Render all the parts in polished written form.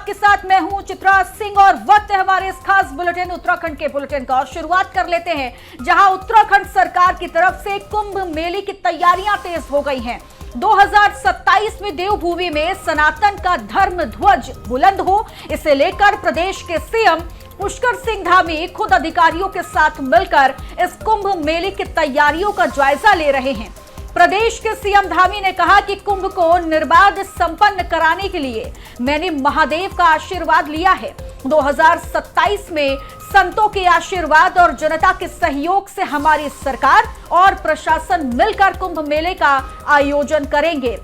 आपके साथ मैं हूं चित्रा सिंह और वक्त है हमारे इस खास बुलेटिन उत्तराखंड के बुलेटिन का। और शुरुआत कर लेते हैं जहां उत्तराखंड सरकार की तरफ से कुंभ मेले की तैयारियां तेज हो गई हैं। 2027 में देवभूमि में सनातन का धर्म ध्वज बुलंद हो, इसे लेकर प्रदेश के सीएम पुष्कर सिंह धामी खुद अधिकारियों के साथ मिलकर इस कुंभ मेले की तैयारियों का जायजा ले रहे हैं। प्रदेश के सीएम धामी ने कहा कि कुंभ को निर्बाध संपन्न कराने के लिए मैंने महादेव का आशीर्वाद लिया है। 2027 में संतों के आशीर्वाद और जनता के सहयोग से हमारी सरकार और प्रशासन मिलकर कुंभ मेले का आयोजन करेंगे।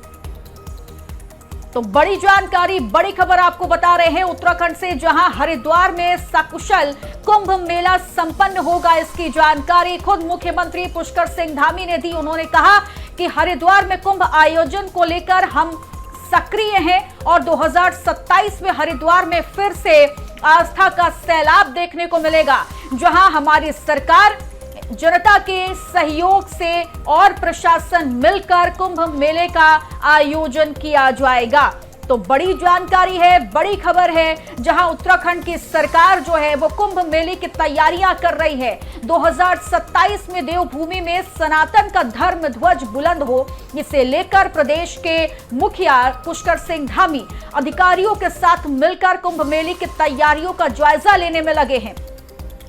तो बड़ी जानकारी, बड़ी खबर आपको बता रहे हैं उत्तराखंड से, जहां हरिद्वार में सकुशल कुंभ मेला संपन्न होगा। इसकी जानकारी खुद मुख्यमंत्री पुष्कर सिंह धामी ने दी। उन्होंने कहा कि हरिद्वार में कुंभ आयोजन को लेकर हम सक्रिय हैं और 2027 में हरिद्वार में फिर से आस्था का सैलाब देखने को मिलेगा, जहां हमारी सरकार जनता के सहयोग से और प्रशासन मिलकर कुंभ मेले का आयोजन किया जाएगा। तो बड़ी जानकारी है, बड़ी खबर है, जहां उत्तराखंड की सरकार जो है वो कुंभ मेले की तैयारियां कर रही है। 2027 में देवभूमि में सनातन का धर्म ध्वज बुलंद हो, इसे लेकर प्रदेश के मुखिया पुष्कर सिंह धामी अधिकारियों के साथ मिलकर कुंभ मेले की तैयारियों का जायजा लेने में लगे हैं।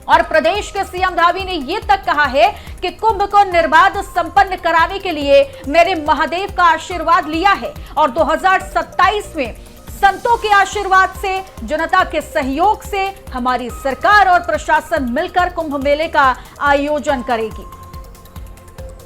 और प्रदेश के सीएम धामी ने यह तक कहा है कि कुंभ को निर्बाध संपन्न कराने के लिए मेरे महादेव का आशीर्वाद लिया है और 2027 में संतों के आशीर्वाद से, जनता के सहयोग से हमारी सरकार और प्रशासन मिलकर कुंभ मेले का आयोजन करेगी।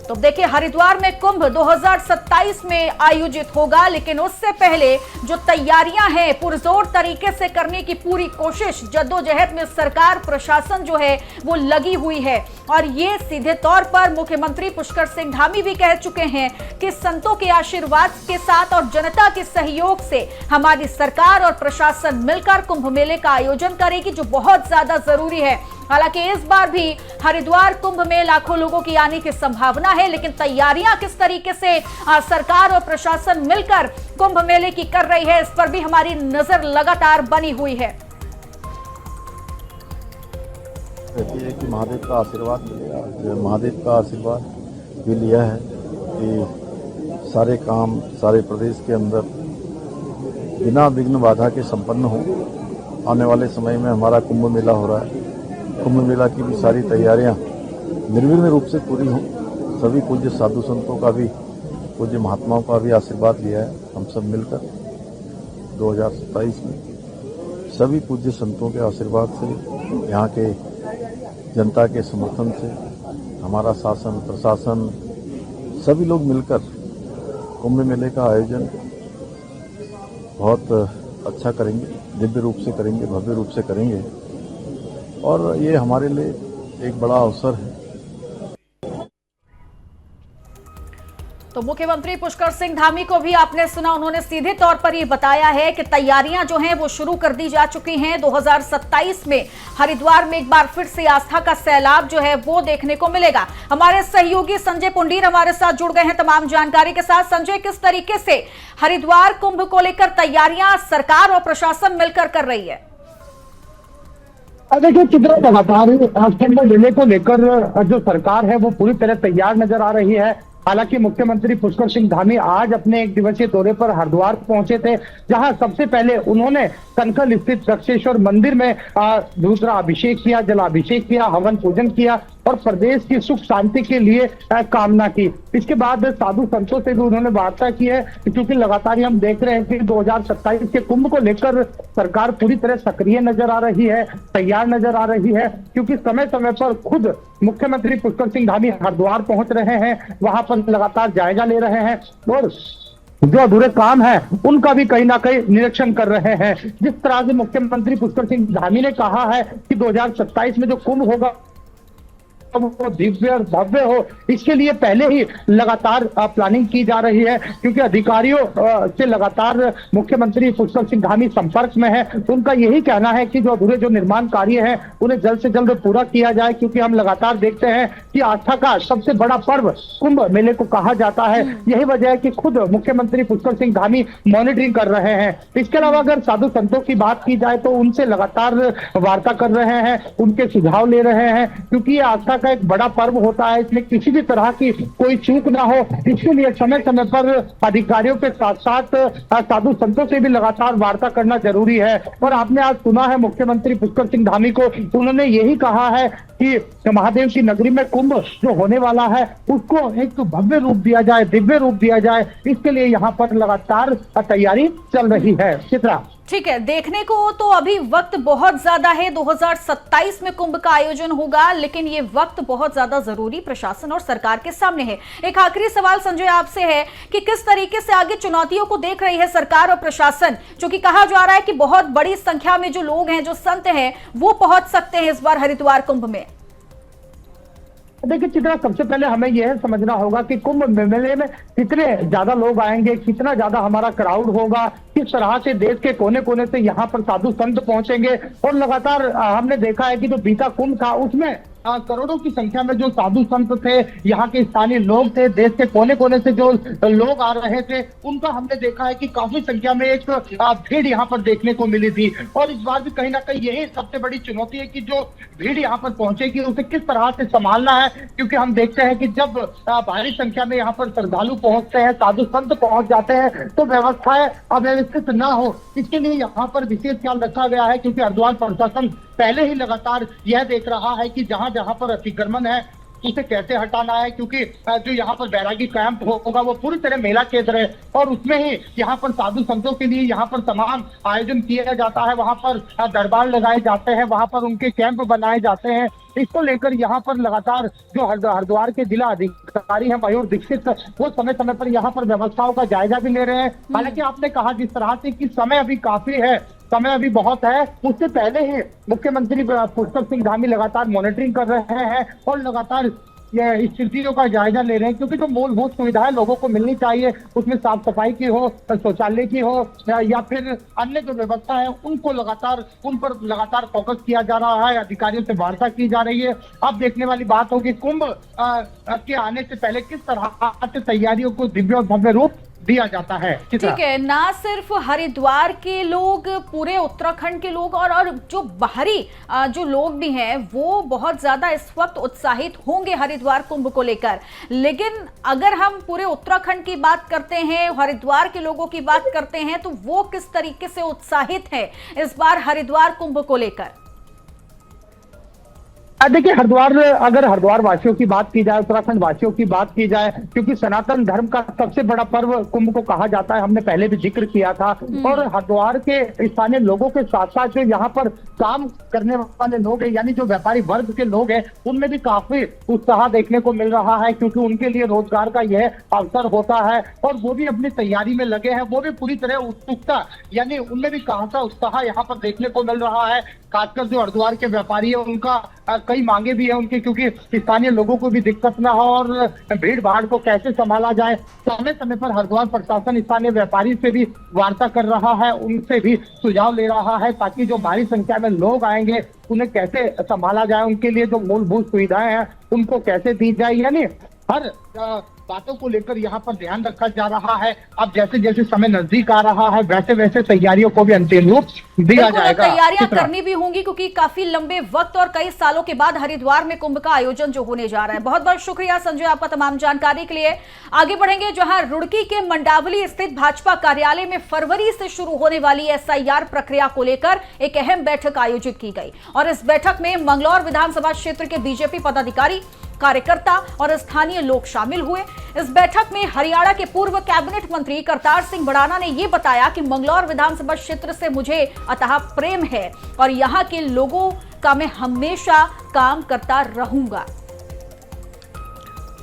तो देखिए, हरिद्वार में कुंभ 2027 में आयोजित होगा, लेकिन उससे पहले जो तैयारियां हैं पुरजोर तरीके से करने की पूरी कोशिश, जद्दोजहद में सरकार प्रशासन जो है वो लगी हुई है। और ये सीधे तौर पर मुख्यमंत्री पुष्कर सिंह धामी भी कह चुके हैं कि संतों के आशीर्वाद के साथ और जनता के सहयोग से हमारी सरकार और प्रशासन मिलकर कुंभ मेले का आयोजन करेगी, जो बहुत ज्यादा जरूरी है। हालांकि इस बार भी हरिद्वार कुंभ में लाखों लोगों की आने की संभावना है, लेकिन तैयारियां किस तरीके से सरकार और प्रशासन मिलकर कुंभ मेले की कर रही है, इस पर भी हमारी नजर लगातार बनी हुई है। कि महादेव का आशीर्वाद भी लिया है कि सारे काम सारे प्रदेश के अंदर बिना विघ्न बाधा के संपन्न हो। आने वाले समय में हमारा कुंभ मेला हो रहा है, कुंभ मेला की भी सारी तैयारियां निर्विघ्न रूप से पूरी हों। सभी पूज्य साधु संतों का भी, पूज्य महात्माओं का भी आशीर्वाद लिया है हम सब मिलकर 2027 में। सभी पूज्य संतों के आशीर्वाद से, यहाँ के जनता के समर्थन से हमारा शासन प्रशासन सभी लोग मिलकर कुंभ मेले का आयोजन बहुत अच्छा करेंगे, दिव्य रूप से करेंगे, भव्य रूप से करेंगे और ये हमारे लिए एक बड़ा अवसर है। तो मुख्यमंत्री पुष्कर सिंह धामी को भी आपने सुना, उन्होंने सीधे तौर पर ये बताया है कि तैयारियां जो हैं वो शुरू कर दी जा चुकी हैं। 2027 में हरिद्वार में एक बार फिर से आस्था का सैलाब जो है वो देखने को मिलेगा। हमारे सहयोगी संजय पुंडीर हमारे साथ जुड़ गए हैं तमाम जानकारी के साथ। संजय, किस तरीके से हरिद्वार कुंभ को लेकर तैयारियां सरकार और प्रशासन मिलकर कर रही है? देखिए चित्रा, लगातार कुंभ मेले को लेकर जो सरकार है वो पूरी तरह तैयार नजर आ रही है। हालांकि मुख्यमंत्री पुष्कर सिंह धामी आज अपने एक दिवसीय दौरे पर हरिद्वार पहुंचे थे, जहां सबसे पहले उन्होंने कनखल स्थित दक्षेश्वर मंदिर में रुद्राभिषेक किया, जलाभिषेक किया, हवन पूजन किया और प्रदेश की सुख शांति के लिए कामना की। इसके बाद साधु संतों से भी उन्होंने वार्ता की है, क्योंकि लगातार हम देख रहे हैं कि 2027 के कुंभ को लेकर सरकार पूरी तरह सक्रिय नजर आ रही है, तैयार नजर आ रही है, क्योंकि समय समय पर खुद मुख्यमंत्री पुष्कर सिंह धामी हरिद्वार पहुंच रहे हैं, वहां पर लगातार जायजा ले रहे हैं और जो अधूरे काम है उनका भी कहीं ना कहीं निरीक्षण कर रहे हैं। जिस तरह से मुख्यमंत्री पुष्कर सिंह धामी ने कहा है कि 2027 में जो कुंभ होगा वो दिव्य और भव्य हो, इसके लिए पहले ही लगातार प्लानिंग की जा रही है। क्योंकि अधिकारियों से लगातार मुख्यमंत्री पुष्कर सिंह धामी संपर्क में है। उनका यही कहना है कि जो अधूरे जो निर्माण कार्य है उन्हें जल्द से जल्द पूरा किया जाए, क्योंकि हम लगातार देखते हैं कि आस्था का सबसे बड़ा पर्व कुंभ मेले को कहा जाता है। यही वजह है कि खुद मुख्यमंत्री पुष्कर सिंह धामी मॉनिटरिंग कर रहे हैं। इसके अलावा अगर साधु संतों की बात की जाए तो उनसे लगातार वार्ता कर रहे हैं, उनके सुझाव ले रहे हैं, क्योंकि ये आस्था का एक बड़ा पर्व होता है। इसमें किसी भी तरह की कोई चूक ना हो, इसके लिए समय समय पर अधिकारियों के साथ साथ साधु संतों से भी लगातार वार्ता करना जरूरी है। और आपने आज सुना है मुख्यमंत्री पुष्कर सिंह धामी को, उन्होंने यही कहा है कि महादेव की नगरी में कुंभ जो होने वाला है उसको एक भव्य रूप दिया जाए, दिव्य रूप दिया जाए। इसके लिए यहाँ पर लगातार तैयारी चल रही है। चित्रा, ठीक है, देखने को तो अभी वक्त बहुत ज्यादा है। 2027 में कुंभ का आयोजन होगा, लेकिन ये वक्त बहुत ज्यादा जरूरी प्रशासन और सरकार के सामने है। एक आखिरी सवाल संजय आपसे है कि किस तरीके से आगे चुनौतियों को देख रही है सरकार और प्रशासन, क्योंकि कहा जा रहा है कि बहुत बड़ी संख्या में जो लोग हैं, जो संत हैं, वो पहुंच सकते हैं इस बार हरिद्वार कुंभ में। देखिए चित्रा, सबसे पहले हमें यह समझना होगा कि कुंभ मेले में कितने ज्यादा लोग आएंगे, कितना ज्यादा हमारा क्राउड होगा, किस तरह से देश के कोने कोने से यहाँ पर साधु संत पहुंचेंगे। और लगातार हमने देखा है कि जो बीता कुंभ था उसमें करोड़ों की संख्या में जो साधु संत थे, यहाँ के स्थानीय लोग थे, देश के कोने कोने से जो लोग आ रहे थे, उनका हमने देखा है कि काफी संख्या में एक भीड़ यहाँ पर देखने को मिली थी। और इस बार भी कहीं ना कहीं यही सबसे बड़ी चुनौती है कि जो भीड़ यहाँ पर पहुंचेगी उसे किस तरह से संभालना है। क्योंकि हम देखते हैं कि जब भारी संख्या में यहाँ पर श्रद्धालु पहुंचते हैं, साधु संत पहुंच जाते हैं, तो व्यवस्थाएं अव्यवस्थित ना हो, इसके लिए यहाँ पर विशेष ख्याल रखा गया है। क्योंकि हरिद्वार प्रशासन पहले ही लगातार यह देख रहा है कि जहां जहां पर अतिक्रमण है उसे कैसे हटाना है। क्योंकि जो यहाँ पर बैरागी कैंप होगा वो पूरी तरह मेला क्षेत्र है और उसमें ही यहाँ पर साधु संतों के लिए यहाँ पर तमाम आयोजन किया जाता है। वहां पर दरबार लगाए जाते हैं, वहां पर उनके कैंप बनाए जाते हैं। इसको लेकर यहाँ पर लगातार जो हरिद्वार के जिला अधिकारी हैं मयूर दीक्षित, वो समय समय पर यहाँ पर व्यवस्थाओं का जायजा भी ले रहे हैं। हालांकि आपने कहा जिस तरह से कि समय अभी काफी है, समय अभी बहुत है, उससे पहले ही मुख्यमंत्री पुष्कर सिंह धामी लगातार मॉनिटरिंग कर रहे हैं और लगातार ये स्थितियों का जायजा ले रहे हैं। क्योंकि जो मूलभूत सुविधाएं लोगों को मिलनी चाहिए, उसमें साफ सफाई की हो, शौचालय की हो या फिर अन्य जो व्यवस्था है, उनको लगातार उन पर लगातार फोकस किया जा रहा है। अधिकारियों से वार्ता की जा रही है। अब देखने वाली बात होगी कुंभ के आने से पहले किस तरह से तैयारियों को दिव्य और भव्य रूप दिया जाता है। ठीक है, ना सिर्फ हरिद्वार के लोग, पूरे उत्तराखंड के लोग और जो बाहरी जो लोग भी हैं वो बहुत ज्यादा इस वक्त उत्साहित होंगे हरिद्वार कुंभ को लेकर। लेकिन अगर हम पूरे उत्तराखंड की बात करते हैं, हरिद्वार के लोगों की बात करते हैं, तो वो किस तरीके से उत्साहित है इस बार हरिद्वार कुंभ को लेकर? देखिए अगर हरिद्वार वासियों की बात की जाए, उत्तराखंड वासियों की बात की जाए, क्योंकि सनातन धर्म का सबसे बड़ा पर्व कुंभ को कहा जाता है, हमने पहले भी जिक्र किया था। और हरिद्वार के स्थानीय लोगों के साथ साथ जो यहाँ पर काम करने वाले लोग हैं, यानी जो व्यापारी वर्ग के लोग हैं, उनमें भी काफी उत्साह देखने को मिल रहा है। क्योंकि उनके लिए रोजगार का यह अवसर होता है और वो भी अपनी तैयारी में लगे हैं। वो भी पूरी तरह उत्सुकता, यानी उनमें भी खासा उत्साह यहाँ पर देखने को मिल रहा है। खासकर जो हरिद्वार के व्यापारी है, उनका कई मांगे भी है उनके, क्योंकि स्थानीय लोगों को भी दिक्कत ना हो और भीड़ भाड़ को कैसे संभाला जाए। समय समय पर हरिद्वार प्रशासन स्थानीय व्यापारी से भी वार्ता कर रहा है, उनसे भी सुझाव ले रहा है, ताकि जो भारी संख्या में लोग आएंगे उन्हें कैसे संभाला जाए, उनके लिए जो मूलभूत सुविधाएं हैं उनको कैसे दी जाए। यानी हर बातों को लेकर यहाँ पर ध्यान रखा जा रहा है। अब जैसे जैसे समय नजदीक आ रहा है, वैसे वैसे तैयारियों को भी अंतिम रूप दिया जाएगा। तैयारियां करनी भी होंगी, क्योंकि काफी लंबे वक्त और कई सालों के बाद हरिद्वार में कुंभ का आयोजन जो होने जा रहा है। बहुत बहुत शुक्रिया संजय आपका तमाम जानकारी के लिए। आगे बढ़ेंगे, जहां रुड़की के मंडावली स्थित भाजपा कार्यालय में फरवरी से शुरू होने वाली SIR प्रक्रिया को लेकर एक अहम बैठक आयोजित की गई और इस बैठक में मंगलौर विधानसभा क्षेत्र के बीजेपी पदाधिकारी, कार्यकर्ता और स्थानीय लोग शामिल हुए। इस बैठक में हरियाणा के पूर्व कैबिनेट मंत्री करतार सिंह भड़ाना ने यह बताया कि मंगलौर विधानसभा क्षेत्र से मुझे अतः प्रेम है और यहां के लोगों का मैं हमेशा काम करता रहूंगा।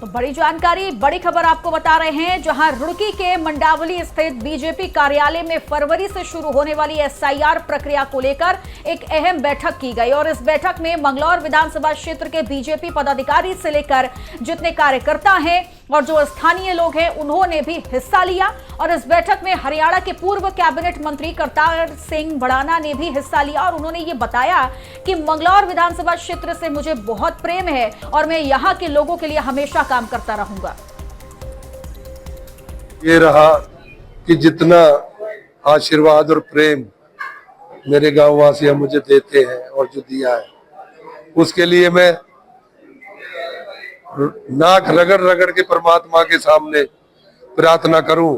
तो बड़ी जानकारी, बड़ी खबर आपको बता रहे हैं, जहां रुड़की के मंडावली स्थित बीजेपी कार्यालय में फरवरी से शुरू होने वाली एसआईआर प्रक्रिया को लेकर एक अहम बैठक की गई और इस बैठक में मंगलौर विधानसभा क्षेत्र के बीजेपी पदाधिकारी से लेकर जितने कार्यकर्ता हैं और जो स्थानीय लोग हैं उन्होंने भी हिस्सा लिया। और इस बैठक में हरियाणा के पूर्व कैबिनेट मंत्री करतार सिंह भड़ाना ने भी हिस्सा लिया और उन्होंने ये बताया कि मंगलौर विधानसभा क्षेत्र से मुझे बहुत प्रेम है और मैं यहाँ के लोगों के लिए हमेशा काम करता रहूंगा। ये रहा कि जितना आशीर्वाद और प्रेम मेरे गांव वासी मुझे देते हैं और जो दिया है उसके लिए मैं नाक रगड़ रगड़ के परमात्मा के सामने प्रार्थना करूं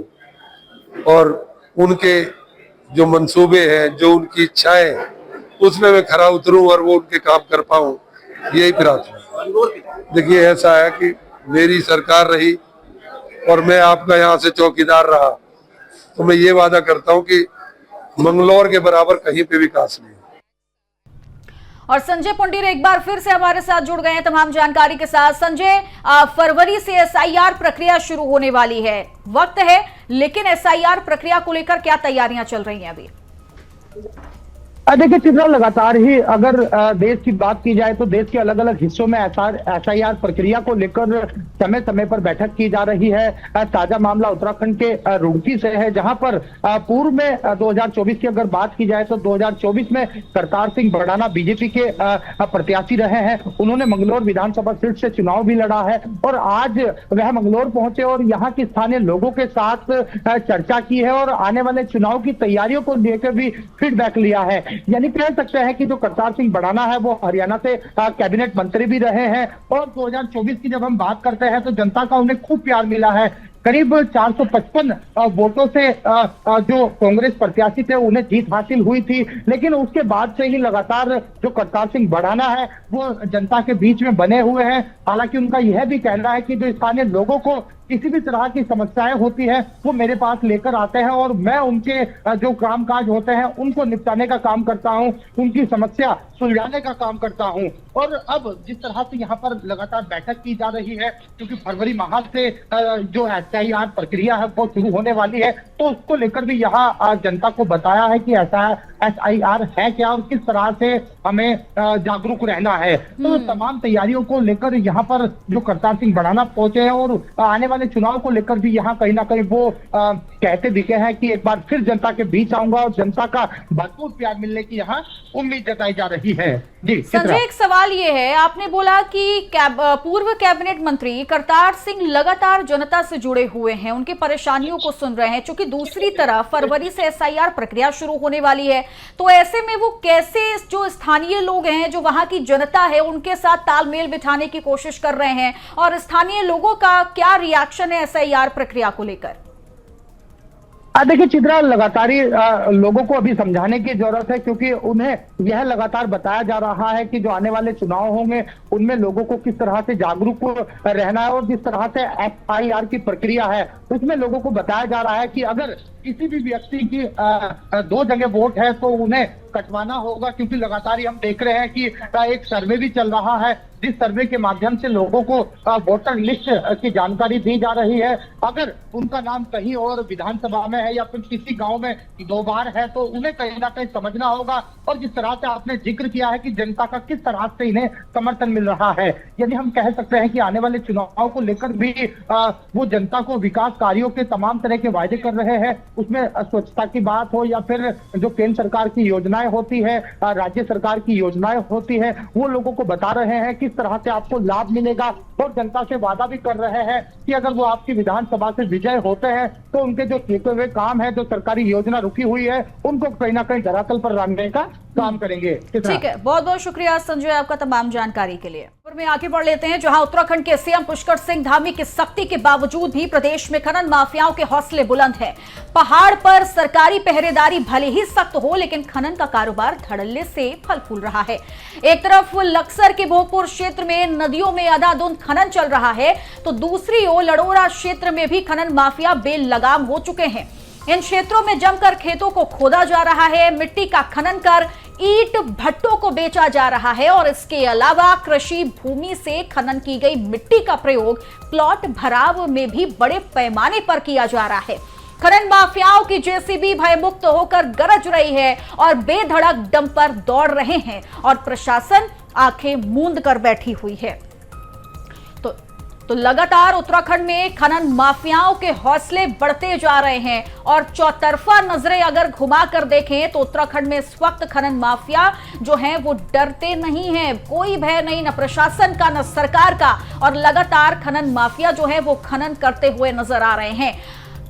और उनके जो मंसूबे हैं, जो उनकी इच्छाएं, उसमें मैं खरा उतरूं और वो उनके काम कर पाऊं, यही प्रार्थना। देखिए, ऐसा है कि मेरी सरकार रही और मैं आपका यहाँ से चौकीदार रहा, तो मैं ये वादा करता हूं कि मंगलौर के बराबर कहीं पे विकास नहीं। और संजय पुंडीर एक बार फिर से हमारे साथ जुड़ गए हैं तमाम जानकारी के साथ। संजय, फरवरी से एसआईआर प्रक्रिया शुरू होने वाली है, वक्त है, लेकिन एसआईआर प्रक्रिया को लेकर क्या तैयारियां चल रही हैं अभी? देखिए चित्रा, लगातार ही अगर देश की बात की जाए तो देश के अलग अलग हिस्सों में एसआईआर प्रक्रिया को लेकर समय समय पर बैठक की जा रही है। ताजा मामला उत्तराखंड के रुड़की से है, जहां पर पूर्व में 2024 की अगर बात की जाए तो 2024 में करतार सिंह भड़ाना बीजेपी के प्रत्याशी रहे हैं। उन्होंने मंगलौर विधानसभा सीट से चुनाव भी लड़ा है और आज वह मंगलौर पहुंचे और यहाँ के स्थानीय लोगों के साथ चर्चा की है और आने वाले चुनाव की तैयारियों को लेकर भी फीडबैक लिया है। यानी कह सकते हैं कि जो करतार सिंह भड़ाना है वो हरियाणा से कैबिनेट मंत्री भी रहे हैं और 2024 की जब हम बात करते हैं तो जनता का उन्हें खूब प्यार मिला है। करीब 455 वोटों से जो कांग्रेस प्रत्याशी थे उन्हें जीत हासिल हुई थी, लेकिन उसके बाद से ही लगातार जो करतार सिंह भड़ाना है वो जनता के बीच में बने हुए हैं। हालांकि उनका यह भी कहना है कि जो स्थानीय लोगों को किसी भी तरह की समस्याएं होती है वो मेरे पास लेकर आते हैं और मैं उनके जो कामकाज होते हैं उनको निपटाने का काम करता हूं, उनकी समस्या सुलझाने का काम करता हूं। और अब जिस तरह से यहाँ पर लगातार बैठक की जा रही है, क्योंकि फरवरी माह से जो एसआईआर प्रक्रिया है वो शुरू होने वाली है, तो उसको लेकर भी यहाँ जनता को बताया है कि ऐसा एसआईआर है क्या और किस तरह से हमें जागरूक रहना है। तो तमाम तैयारियों को लेकर यहाँ पर जो करतार सिंह भड़ाना पहुंचे हैं और आने वाले चुनाव को लेकर भी यहाँ कहीं ना कहीं वो कहते दिखे हैं कि एक बार फिर जनता के बीच आऊंगा और जनता का भरपूर प्यार मिलने की यहाँ उम्मीद जताई जा रही है। जी संजय, एक सवाल ये है, आपने बोला कि पूर्व कैबिनेट मंत्री करतार सिंह लगातार जनता से जुड़े हुए हैं, उनकी परेशानियों को सुन रहे हैं, क्योंकि दूसरी तरफ फरवरी से एसआईआर प्रक्रिया शुरू होने वाली है, तो ऐसे में वो कैसे जो स्थानीय लोग हैं, जो वहां की जनता है, उनके साथ तालमेल बिठाने की कोशिश कर रहे हैं और स्थानीय लोगों का क्या रिएक्शन है एसआईआर प्रक्रिया को लेकर? देखिए चित्रा, लगातार ही लोगों को अभी समझाने की जरूरत है, क्योंकि उन्हें यह लगातार बताया जा रहा है कि जो आने वाले चुनाव होंगे उनमें लोगों को किस तरह से जागरूक रहना है और जिस तरह से एसआईआर की प्रक्रिया है उसमें लोगों को बताया जा रहा है कि अगर किसी भी व्यक्ति की 2 जगह वोट है तो उन्हें कटवाना होगा, क्योंकि लगातार ही हम देख रहे हैं कि एक सर्वे भी चल रहा है जिस सर्वे के माध्यम से लोगों को वोटर लिस्ट की जानकारी दी जा रही है। अगर उनका नाम कहीं और विधानसभा में है या फिर किसी गांव में 2 बार है तो उन्हें कहीं ना कहीं समझना होगा। और जिस तरह से आपने जिक्र किया है कि जनता का किस तरह से इन्हें समर्थन मिल रहा है, यानी हम कह सकते हैं कि आने वाले चुनाव को लेकर भी वो जनता को विकास कार्यों के तमाम तरह के वायदे कर रहे हैं, उसमें स्वच्छता की बात हो या फिर जो केंद्र सरकार की योजनाएं होती है, राज्य सरकार की योजनाएं होती है, वो लोगों को बता रहे हैं किस तरह से आपको लाभ मिलेगा। और जनता से वादा भी कर रहे हैं कि अगर वो आपकी विधानसभा से विजय होते हैं तो उनके जो किए हुए काम है, जो सरकारी योजना रुकी हुई है, उनको कहीं ना कहीं धरातल पर लाने का काम करेंगे। ठीक है, बहुत बहुत शुक्रिया संजय आपका तमाम जानकारी के लिए। में आगे बढ़ लेते हैं, जहां उत्तराखंड के सीएम पुष्कर सिंह धामी की सख्ती के बावजूद भी प्रदेश में खनन माफियाओं के हौसले बुलंद हैं। पहाड़ पर सरकारी पहरेदारी भले ही सख्त हो, लेकिन खनन का कारोबार धड़ल्ले से फल फूल रहा है। एक तरफ लक्सर के भोगपुर क्षेत्र में नदियों में अंधाधुंध खनन चल रहा है, तो दूसरी ओर लडोरा क्षेत्र में भी खनन माफिया बेलगाम हो चुके हैं। इन क्षेत्रों में जमकर खेतों को खोदा जा रहा है, मिट्टी का खनन कर ईंट भट्टों को बेचा जा रहा है और इसके अलावा कृषि भूमि से खनन की गई मिट्टी का प्रयोग प्लॉट भराव में भी बड़े पैमाने पर किया जा रहा है। खनन माफियाओं की जेसीबी भयमुक्त होकर गरज रही है और बेधड़क डंपर दौड़ रहे हैं और प्रशासन आंखें मूंद कर बैठी हुई है। तो लगातार उत्तराखंड में खनन माफियाओं के हौसले बढ़ते जा रहे हैं और चौतरफा नजरें अगर घुमा कर देखें तो उत्तराखंड में इस वक्त खनन माफिया जो हैं वो डरते नहीं हैं, कोई भय नहीं, न प्रशासन का न सरकार का, और लगातार खनन माफिया जो है वो खनन करते हुए नजर आ रहे हैं।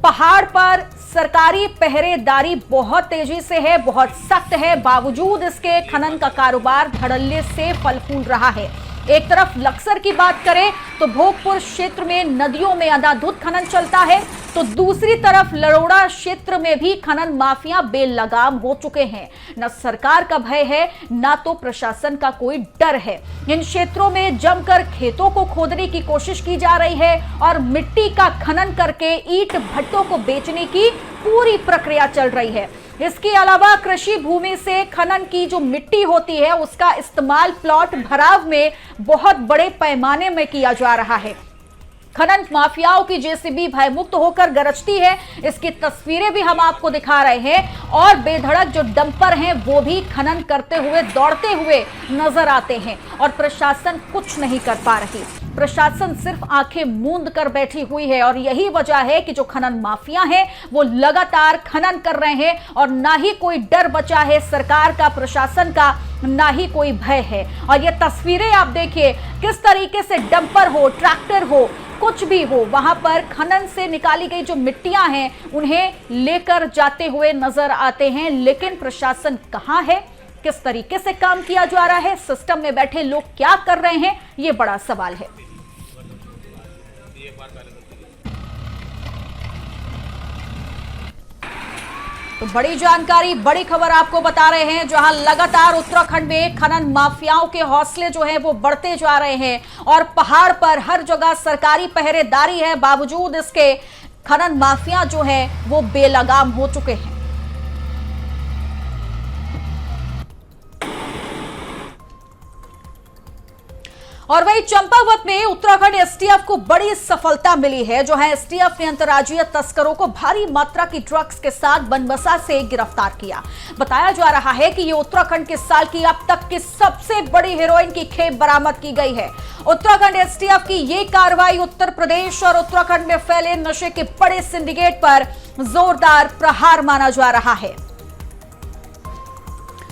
पहाड़ पर सरकारी पहरेदारी बहुत तेजी से है, बहुत सख्त है, बावजूद इसके खनन का कारोबार धड़ल्ले से फल फूल रहा है। एक तरफ लक्सर की बात करें तो भोगपुर क्षेत्र में नदियों में अंधाधुंध खनन चलता है, तो दूसरी तरफ लरोड़ा क्षेत्र में भी खनन माफिया बेलगाम हो चुके हैं। न सरकार का भय है न तो प्रशासन का कोई डर है। इन क्षेत्रों में जमकर खेतों को खोदने की कोशिश की जा रही है और मिट्टी का खनन करके ईंट भट्टों को बेचने की पूरी प्रक्रिया चल रही है। इसके अलावा कृषि भूमि से खनन की जो मिट्टी होती है उसका इस्तेमाल प्लॉट भराव में बहुत बड़े पैमाने में किया जा रहा है। खनन माफियाओं की जेसीबी भयमुक्त होकर गरजती है, इसकी तस्वीरें भी हम आपको दिखा रहे हैं और बेधड़क जो डंपर हैं वो भी खनन करते हुए दौड़ते हुए नजर आते हैं और प्रशासन कुछ नहीं कर पा रही। प्रशासन सिर्फ आंखें मूंद कर बैठी हुई है और यही वजह है कि जो खनन माफिया हैं वो लगातार खनन कर रहे हैं और ना ही कोई डर बचा है सरकार का, प्रशासन का, ना ही कोई भय है। और ये तस्वीरें आप देखिए किस तरीके से डंपर हो, ट्रैक्टर हो, कुछ भी हो, वहां पर खनन से निकाली गई जो मिट्टियां हैं उन्हें लेकर जाते हुए नजर आते हैं। लेकिन प्रशासन कहां है, किस तरीके से काम किया जा रहा है, सिस्टम में बैठे लोग क्या कर रहे हैं, ये बड़ा सवाल है। तो बड़ी जानकारी, बड़ी खबर आपको बता रहे हैं, जहां लगातार उत्तराखंड में खनन माफियाओं के हौसले जो हैं वो बढ़ते जा रहे हैं और पहाड़ पर हर जगह सरकारी पहरेदारी है, बावजूद इसके खनन माफिया जो है वो बेलगाम हो चुके हैं। और वही चंपावत में उत्तराखंड एसटीएफ को बड़ी सफलता मिली है, जो है एसटीएफ ने अंतर्राज्यीय तस्करों को भारी मात्रा की ड्रग्स के साथ बनबसा से गिरफ्तार किया। बताया जा रहा है कि ये उत्तराखंड के साल की अब तक की सबसे बड़ी हेरोइन की खेप बरामद की गई है। उत्तराखंड एसटीएफ की ये कार्रवाई उत्तर प्रदेश और उत्तराखंड में फैले नशे के बड़े सिंडिकेट पर जोरदार प्रहार माना जा रहा है।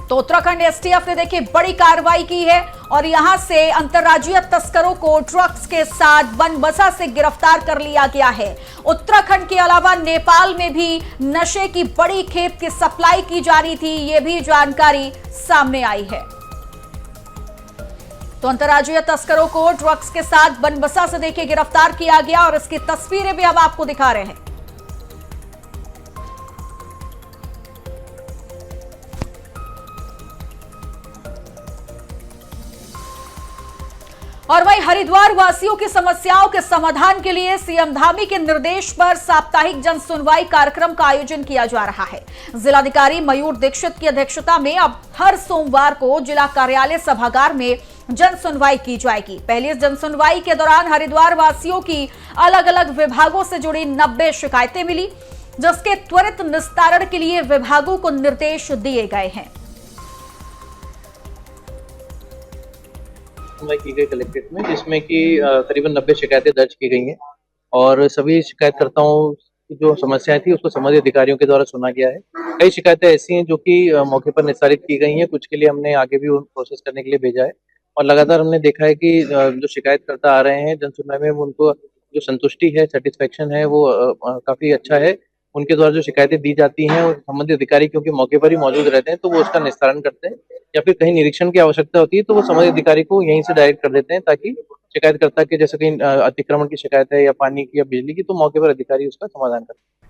तो उत्तराखंड एसटीएफ ने देखिए बड़ी कार्रवाई की है और यहां से अंतर्राज्यीय तस्करों को ड्रग्स के साथ बनबसा से गिरफ्तार कर लिया गया है। उत्तराखंड के अलावा नेपाल में भी नशे की बड़ी खेप की सप्लाई की जा रही थी, यह भी जानकारी सामने आई है। तो अंतर्राज्यीय तस्करों को ड्रग्स के साथ बनबसा से देखिए गिरफ्तार किया गया और इसकी तस्वीरें भी हम आपको दिखा रहे हैं। और वहीं हरिद्वार वासियों की समस्याओं के समाधान के लिए सीएम धामी के निर्देश पर साप्ताहिक जन सुनवाई कार्यक्रम का आयोजन किया जा रहा है। जिलाधिकारी मयूर दीक्षित की अध्यक्षता में अब हर सोमवार को जिला कार्यालय सभागार में जन सुनवाई की जाएगी। पहली जन सुनवाई के दौरान हरिद्वार वासियों की अलग अलग विभागों से जुड़ी 90 शिकायतें मिली, जिसके त्वरित निस्तारण के लिए विभागों को निर्देश दिए गए हैं। सुनवाई की गई कलेक्ट्रेट में, जिसमें कि करीबन 90 शिकायतें दर्ज की गई हैं और सभी शिकायतकर्ताओं की जो समस्याएं थी उसको संबंधित अधिकारियों के द्वारा सुना गया है। कई शिकायतें ऐसी हैं जो कि मौके पर निस्तारित की गई हैं, कुछ के लिए हमने आगे भी प्रोसेस करने के लिए भेजा है और लगातार हमने देखा है कि जो शिकायतकर्ता आ रहे हैं जन सुनवाई में उनको जो संतुष्टि है, सेटिस्फेक्शन है, वो काफी अच्छा है। उनके द्वारा जो शिकायतें दी जाती हैं और संबंधित अधिकारी क्योंकि मौके पर ही मौजूद रहते हैं तो वो उसका निस्तारण करते हैं, या फिर कहीं निरीक्षण की आवश्यकता होती है तो वो संबंधित अधिकारी को यहीं से डायरेक्ट कर देते हैं, ताकि शिकायतकर्ता के जैसे कहीं अतिक्रमण की शिकायत है या पानी की या बिजली की, तो मौके पर अधिकारी उसका समाधान करते हैं।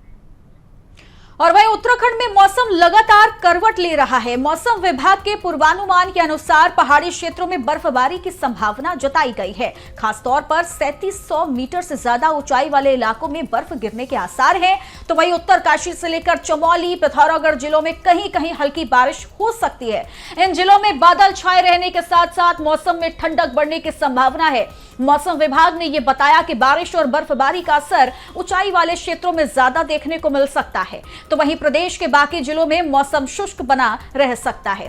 और वहीं उत्तराखंड में मौसम लगातार करवट ले रहा है। मौसम विभाग के पूर्वानुमान के अनुसार पहाड़ी क्षेत्रों में बर्फबारी की संभावना जताई गई है। खासतौर पर 3700 मीटर से ज्यादा ऊंचाई वाले इलाकों में बर्फ गिरने के आसार हैं। तो वहीं उत्तरकाशी से लेकर चमोली, पिथौरागढ़ जिलों में कहीं कहीं हल्की बारिश हो सकती है। इन जिलों में बादल छाए रहने के साथ साथ मौसम में ठंडक बढ़ने की संभावना है। मौसम विभाग ने यह बताया कि बारिश और बर्फबारी का असर ऊंचाई वाले क्षेत्रों में ज्यादा देखने को मिल सकता है। तो वहीं प्रदेश के बाकी जिलों में मौसम शुष्क बना रह सकता है।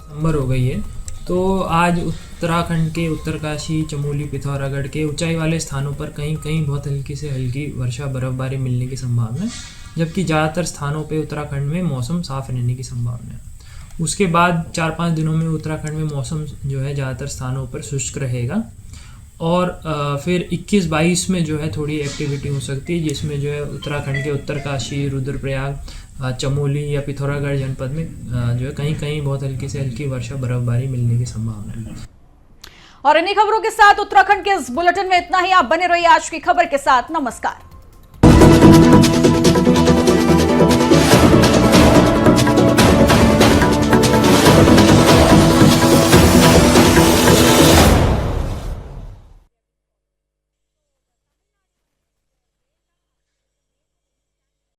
दिसंबर हो गई है, तो आज उत्तराखंड के उत्तरकाशी, चमोली, पिथौरागढ़ के ऊंचाई वाले स्थानों पर कहीं कहीं बहुत हल्की से हल्की वर्षा बर्फबारी मिलने की संभावना है, जबकि ज़्यादातर स्थानों पर उत्तराखंड में मौसम साफ रहने की संभावना है। उसके बाद 4-5 दिनों में उत्तराखंड में मौसम जो है ज़्यादातर स्थानों पर शुष्क रहेगा और फिर 21-22 में जो है थोड़ी एक्टिविटी हो सकती है, जिसमें जो है उत्तराखंड के उत्तरकाशी, रुद्रप्रयाग, चमोली या पिथौरागढ़ जनपद में जो है कहीं कहीं बहुत हल्की से हल्की वर्षा बर्फबारी मिलने की संभावना है। और इन्हीं खबरों के साथ उत्तराखंड के इस बुलेटिन में इतना ही। आप बने रहिए आज की खबर के साथ। नमस्कार।